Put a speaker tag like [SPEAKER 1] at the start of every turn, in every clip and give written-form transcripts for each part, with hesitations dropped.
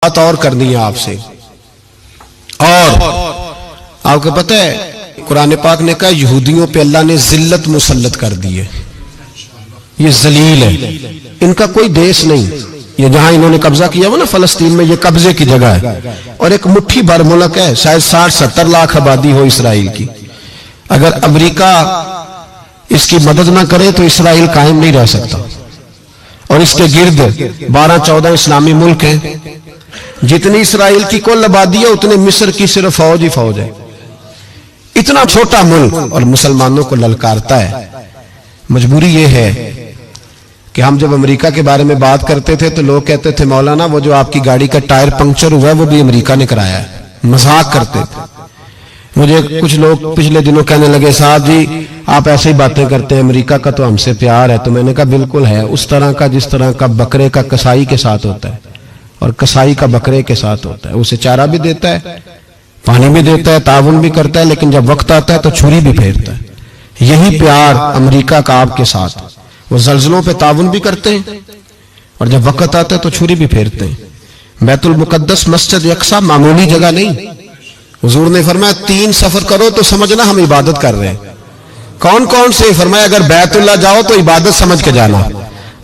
[SPEAKER 1] بات اور کرنی ہے آپ سے. اور آپ کو پتہ ہے قرآن پاک نے کہا یہودیوں پہ اللہ نے ذلت مسلط کر دی ہے، یہ ذلیل ہے، ان کا کوئی دیش نہیں. یہ جہاں انہوں نے قبضہ کیا ہوا نا فلسطین میں، یہ قبضے کی جگہ ہے اور ایک مٹھی بھر ملک ہے، شاید 60-70 لاکھ آبادی ہو اسرائیل کی. اگر امریکہ اس کی مدد نہ کرے تو اسرائیل قائم نہیں رہ سکتا. اور اس کے گرد 12-14 اسلامی ملک ہیں. جتنی اسرائیل کی کل آبادی ہے اتنے مصر کی صرف فوج ہی فوج ہے. اتنا چھوٹا ملک اور مسلمانوں کو للکارتا ہے. مجبوری یہ ہے کہ ہم جب امریکہ کے بارے میں بات کرتے تھے تو لوگ کہتے تھے مولانا وہ جو آپ کی گاڑی کا ٹائر پنکچر ہوا ہے وہ بھی امریکہ نے کرایا ہے. مذاق کرتے تھے. مجھے کچھ لوگ پچھلے دنوں کہنے لگے صاحب جی آپ ایسے ہی باتیں کرتے ہیں، امریکہ کا تو ہم سے پیار ہے. تو میں نے کہا بالکل ہے، اس طرح کا جس طرح کا بکرے کا کسائی کے ساتھ ہوتا ہے اور کسائی کا بکرے کے ساتھ ہوتا ہے. اسے چارہ بھی دیتا ہے، پانی بھی دیتا ہے، تعاون بھی کرتا ہے، لیکن جب وقت آتا ہے تو چھری بھی پھیرتا ہے. یہی پیار امریکہ کا آپ کے ساتھ. وہ زلزلوں پہ تعاون بھی کرتے ہیں اور جب وقت آتا ہے تو چھری بھی پھیرتے ہیں. بیت المقدس مسجد اقصی معمولی جگہ نہیں. حضور نے فرمایا 3 سفر کرو تو سمجھنا ہم عبادت کر رہے ہیں. کون کون سے؟ فرمایا اگر بیت اللہ جاؤ تو عبادت سمجھ کے جانا،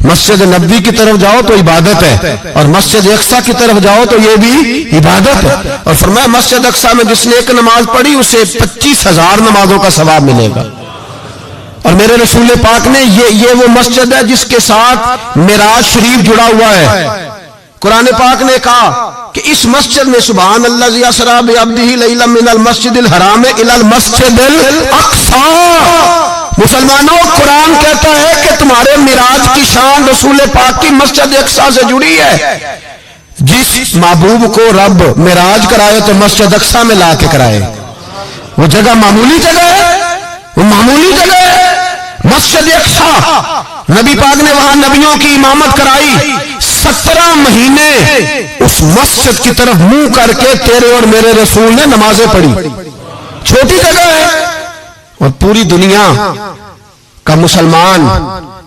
[SPEAKER 1] مسجد نبوی کی طرف جاؤ تو عبادت ہے، اور مسجد اقصی کی طرف جاؤ تو یہ بھی عبادت ہے. اور فرمایا مسجد اقصی میں جس نے ایک نماز پڑھی اسے 25,000 نمازوں کا ثواب ملے گا. اور میرے رسول پاک نے یہ وہ مسجد ہے جس کے ساتھ معراج شریف جڑا ہوا ہے. قرآن پاک نے کہا کہ اس مسجد میں سبحان اللہ ذی اسریٰ بعبدہ لیلا من المسجد الحرام الی المسجد الاقصی. مسلمانوں قرآن کہتا ہے کہ تمہارے معراج کی شان رسول پاک کی مسجد اقصی سے جڑی ہے. جس محبوب کو رب معراج کرائے تو مسجد اقصی میں لا کے کرائے. وہ جگہ معمولی جگہ ہے، وہ معمولی جگہ ہے. مسجد اقصی نبی پاک نے وہاں نبیوں کی امامت کرائی. 17 مہینے اس مسجد کی طرف منہ کر کے تیرے اور میرے رسول نے نمازیں پڑھی. چھوٹی جگہ ہے اور پوری دنیا کا مسلمان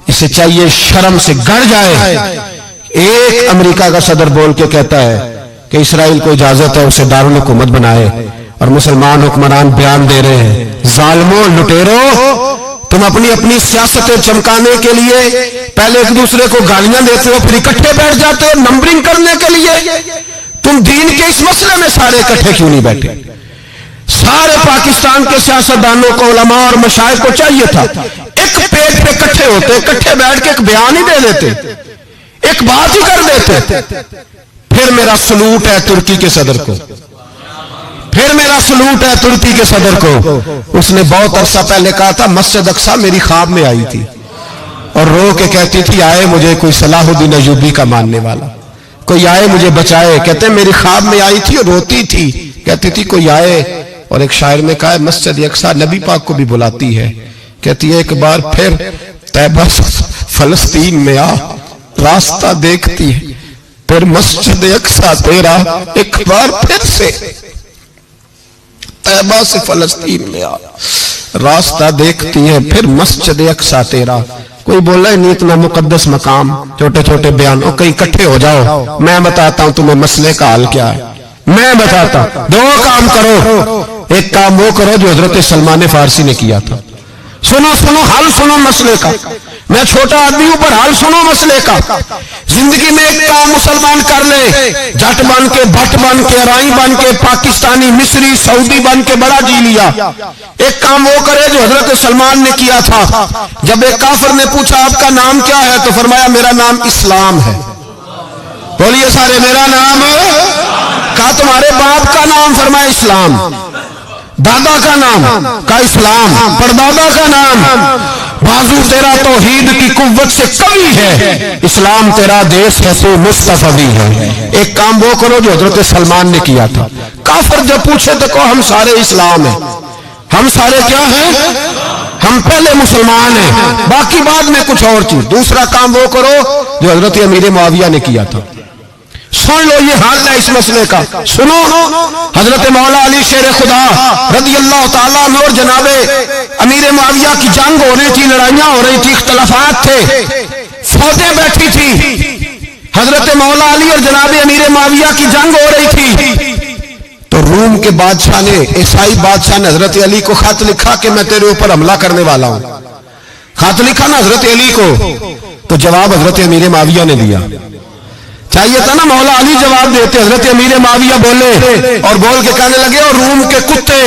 [SPEAKER 1] اسے چاہیے شرم سے گڑ جائے. ایک امریکہ کا صدر بول کے کہتا ہے کہ اسرائیل کو اجازت ہے اسے دارالحکومت بنائے، اور مسلمان حکمران بیان دے رہے ہیں ظالموں لٹیرو تم اپنی سیاستیں چمکانے کے لیے پہلے ایک دوسرے کو گالیاں دیتے ہو، پھر اکٹھے بیٹھ جاتے ہو نمبرنگ کرنے کے لیے. تم دین کے اس مسئلے میں سارے اکٹھے کیوں نہیں بیٹھے؟ سارے پاکستان کے سیاستدانوں کو، علماء اور مشائخ کو چاہیے تھا ایک پیج پہ اکٹھے ہوتے، اکٹھے بیٹھ کے ایک بیان ہی دے دیتے، ایک بات ہی کر دیتے. پھر میرا سلوٹ ہے ترکی کے صدر کو، پھر میرا سلوٹ ہے ترکی کے صدر کو. اس نے بہت عرصہ پہلے کہا تھا مسجد اقصی میری خواب میں آئی تھی اور رو کے کہتی تھی آئے مجھے کوئی صلاح الدین ایوبی کا ماننے والا، کوئی آئے مجھے بچائے. کہتے ہیں میری خواب میں آئی تھی اور روتی تھی، کہتی تھی کوئی آئے. اور ایک شاعر نے کہا ہے مسجد اقصی نبی پاک کو بھی بلاتی ہے، کہتی ہے ایک بار پھر طیبہ فلسطین میں آ راستہ دیکھتی ہے، پھر مسجد اقصی تیرا ایک بار پھر سے طیبہ سے فلسطین میں آ راستہ دیکھتی ہے، پھر مسجد اقصی تیرا. کوئی بولا ہے نہیں اتنا مقدس مقام، چھوٹے چھوٹے بیان. اور کہیں اکٹھے ہو جاؤ، میں بتاتا ہوں تمہیں مسئلے کا حل کیا ہے. میں بتاتا ہوں 2 کام کرو. ایک کام وہ کرو جو حضرت سلمان فارسی نے کیا تھا. سنو حل سنو مسئلے کا. میں چھوٹا آدمی ہوں پر حل سنو مسئلے کا. زندگی میں ایک کام مسلمان کر لے، جٹ بن کے، بھٹ بن کے، رائی بن کے، پاکستانی، مصری، سعودی بن کے بڑا جی لیا. ایک کام وہ کرے جو حضرت سلمان نے کیا تھا. جب ایک کافر نے پوچھا آپ کا نام کیا ہے تو فرمایا میرا نام اسلام ہے. بولیے سارے میرا نام. کہا تمہارے باپ کا نام؟ فرمایا اسلام. دادا کا نام؟ کہا اسلام. پردادا کا نام؟ بازو تیرا توحید کی قوت سے قوی ہے، اسلام تیرا دیس ہے تو مصطفی ہے. ایک کام وہ کرو جو حضرت سلمان نے کیا تھا. کافر جب پوچھے تو کہو ہم سارے اسلام ہیں. ہم سارے کیا ہیں؟ ہم پہلے مسلمان ہیں، باقی بعد میں کچھ اور چیز. دوسرا کام وہ کرو جو حضرت امیر معاویہ نے کیا تھا. سن لو یہ حال ہے اس مسئلے کا. سنو حضرت مولا علی شیر خدا رضی اللہ تعالیٰ عنہ اور جناب امیر معاویہ کی جنگ ہو رہی تھی، لڑائیاں ہو رہی تھی، اختلافات تھے، فوجیں بیٹھی تھی. حضرت مولا علی اور جناب امیر معاویہ کی جنگ ہو رہی تھی تو روم کے بادشاہ نے، عیسائی بادشاہ نے حضرت علی کو خط لکھا کہ میں تیرے اوپر حملہ کرنے والا ہوں. خط لکھا نا حضرت علی کو، تو جواب حضرت امیر معاویہ نے دیا. چاہیے تھا نا مولا علی جواب دیتے، حضرت امیر معاویہ بولے اور بول کے کہنے لگے، اور روم کے کتے،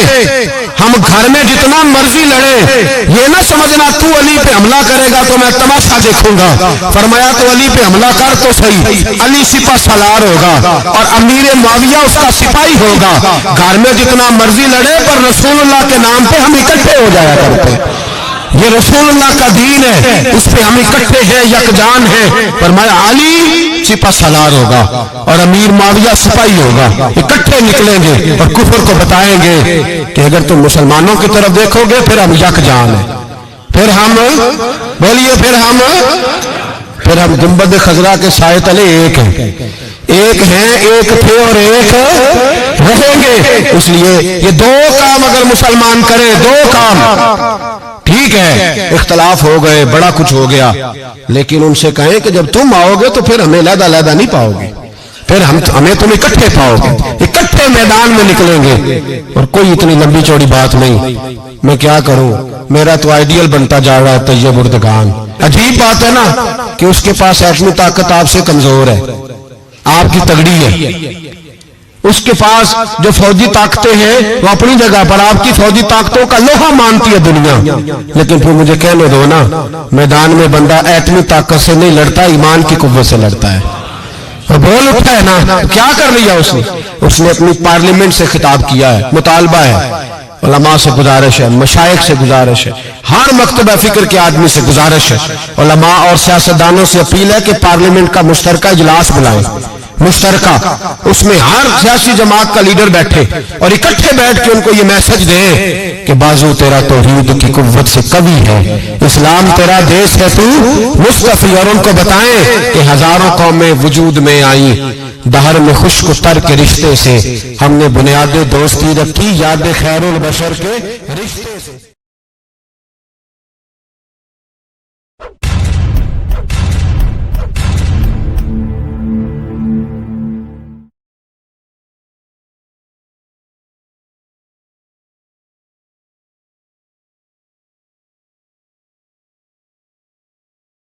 [SPEAKER 1] ہم گھر میں جتنا مرضی لڑے، یہ نہ سمجھنا تو علی پہ حملہ کرے گا تو میں تماشا دیکھوں گا. فرمایا تو علی پہ حملہ کر تو صحیح، علی سپہ سالار ہوگا اور امیر معاویہ اس کا سپاہی ہوگا. گھر میں جتنا مرضی لڑے پر رسول اللہ کے نام پہ ہم اکٹھے ہو جایا کرتے. یہ رسول اللہ کا دین ہے، اس پہ ہم اکٹھے ہیں، یکجان ہیں. فرمایا علی سپہ سالار ہوگا اور امیر معاویہ سپاہی ہوگا، اکٹھے نکلیں گے اور کفر کو بتائیں گے کہ اگر تم مسلمانوں کی طرف دیکھو گے پھر ہم یکجان ہیں، پھر ہم بولیے پھر ہم گنبد خضرا کے سائے تلے ایک ہیں، ایک ہیں، ایک تھے اور ایک رہیں گے. اس لیے یہ دو کام اگر مسلمان کریں، دو کام، ٹھیک ہے اختلاف ہو گئے، بڑا کچھ ہو گیا، لیکن ان سے کہیں کہ جب تم آؤ گے تو پھر ہمیں علیحدہ علیحدہ نہیں پاؤ گے، پھر ہمیں تم اکٹھے پاؤ گے، اکٹھے میدان میں نکلیں گے. اور کوئی اتنی لمبی چوڑی بات نہیں، میں کیا کروں، میرا تو آئیڈیل بنتا جا رہا ہے طیب اردگان. عجیب بات ہے نا کہ اس کے پاس ایٹمی طاقت آپ سے کمزور ہے، آپ کی تگڑی ہے. اس کے پاس جو فوجی طاقتیں ہیں وہ اپنی جگہ پر، آپ کی فوجی طاقتوں کا لوہا مانتی ہے دنیا. لیکن پھر مجھے کہنے دو نا، میدان میں بندہ ایٹمی طاقت سے نہیں لڑتا، ایمان کی قوت سے لڑتا ہے. اور بول اٹھا ہے نا، کیا کر لیا اس نے اپنی پارلیمنٹ سے خطاب کیا ہے، مطالبہ ہے، علماء سے گزارش ہے، مشائخ سے گزارش ہے، ہر مکتبہ فکر کے آدمی سے گزارش ہے، علماء اور سیاستدانوں سے اپیل ہے کہ پارلیمنٹ کا مشترکہ اجلاس بلائیں، مشترکہ، اس میں ہر سیاسی جماعت کا لیڈر بیٹھے اور اکٹھے بیٹھ کے ان کو یہ میسج دیں کہ بازو تیرا توحید کی قوت سے قوی ہے، اسلام تیرا دیس ہے تو مصطفی. اور ان کو بتائیں کہ ہزاروں قومیں وجود میں آئیں، دہر میں خشک و تر کے رشتے سے ہم نے بنیاد دوستی رکھی، یاد خیر البشر کے رشتے سے.